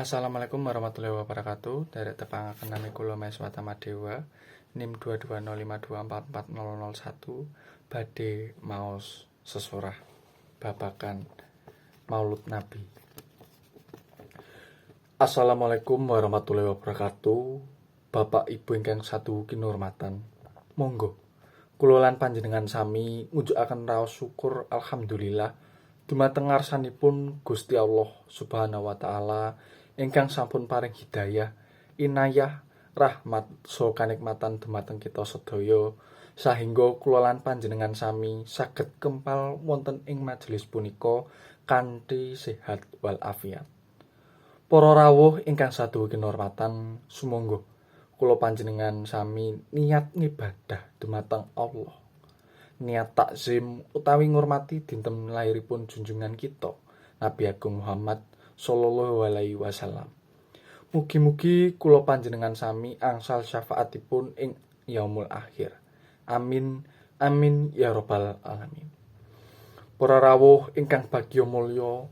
Assalamualaikum warahmatullahi wabarakatuh. Dari tepangaken nami kula Maeswata Madewa, NIM 22052444001 badhe maos sesorah babagan Maulud Nabi. Assalamualaikum warahmatullahi wabarakatuh. Bapak Ibu ingkang saduhu kinurmatan. Monggo kula lan panjenengan sami ngujukaken raos syukur alhamdulillah dumateng ngarsanipun Gusti Allah Subhanahu wa taala ingkang sampun paring hidayah, inayah, rahmat saha kanikmatan dumateng kita sedaya sahingga kula lan panjenengan sami saged kempal wonten ing majelis punika kanthi sehat wal afiat. Para rawuh ingkang saduhu kinurmatan, sumangga kula panjenengan sami niat ngibadah dumateng Allah. Niat takzim utawi ngurmati dinten lairipun junjungan kita Nabi Agung Muhammad sallallahu alaihi wasallam. Mugi-mugi kula panjenengan sami angsal syafaatipun ing yaumul akhir. Amin amin ya rabbal alamin. Para rawuh ingkang bagya mulya,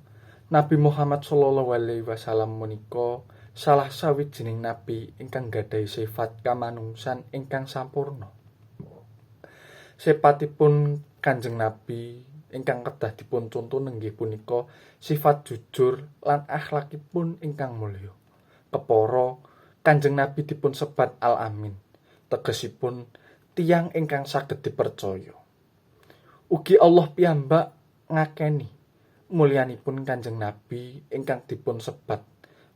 Nabi Muhammad sallallahu alaihi wasallam menika salah sawijining nabi ingkang gadhahi sifat kamanungsan ingkang sampurna. Sipatipun Kanjeng Nabi ingkang kedah dipun contoh nenggih punika sifat jujur lan akhlakipun ingkang mulya. Kepara Kanjeng Nabi dipun sebat Al-Amin, tegesipun tiyang ingkang saged dipercaya. Ugi Allah piyambak ngakeni mulyanipun Kanjeng Nabi ingkang dipun sebat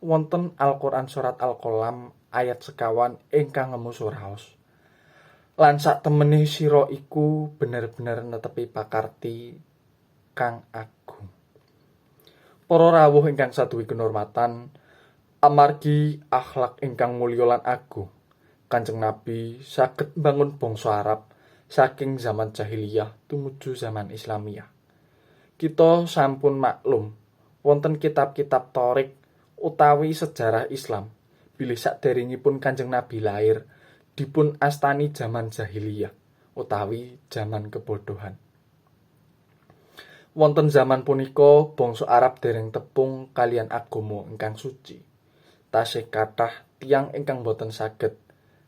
wonten Al-Qur'an surat Al-Qalam ayat 51 ingkang ngemu suraos. Lan sak temene sira iku bener-bener netepi pakarti kang agung. Para rawuh ingkang saduwi kinurmatan, amargi akhlak ingkang mulya lan agung, Kanjeng Nabi saged mbangun bangsa Arab saking zaman jahiliyah tumuju zaman Islamiyah. Kita sampun maklum wonten kitab-kitab Thoriq utawi sejarah Islam bilih saderengipun Kanjeng Nabi lair dipun astani zaman jahiliyah utawi zaman kebodohan. Wonten zaman punika bangsa Arab dereng tepung kalian agama ingkang suci. Tasih kathah tiyang ingkang boten saged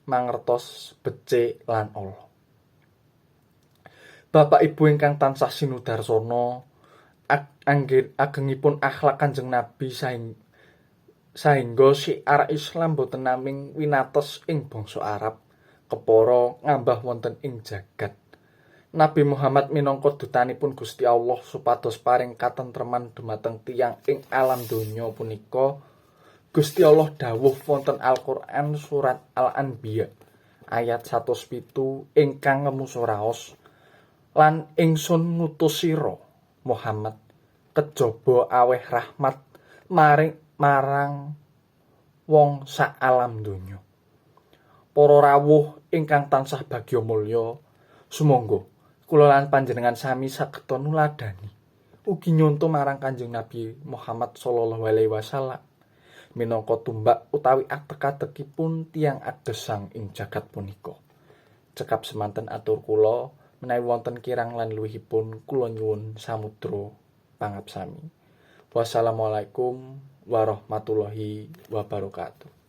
mangertos becik lan ala. Bapak Ibu ingkang tansah sinudarsana, agengipun akhlak Kanjeng Nabi sahingga syiar Islam boten naming winates ing bangsa Arab, kepara ngambah wonten ing jagat. Nabi Muhammad minangka dutanipun Gusti Allah supados paring katentreman dumateng tiyang ing alam donya punika. Gusti Allah dawuh wonten Al-Qur'an surat Al-Anbiya ayat 107 ingkang ngemu suraos, lan ingsun ngutus sira Muhammad kejaba aweh rahmat marang wong sak alam donya. Para rawuh ingkang tansah bagya mulya, sumangga kula lan panjenengan sami saged nuladani ugi nyonto marang Kanjeng Nabi Muhammad sallallahu alaihi wasallam minangka tumbak utawi atek-atekipun tiyang agesang ing jagat punika. Cekap semanten atur kula menawi wonten kirang lan luwihipun kula nyuwun samudra pangabsami. Wassalamualaikum warahmatullahi wabarakatuh.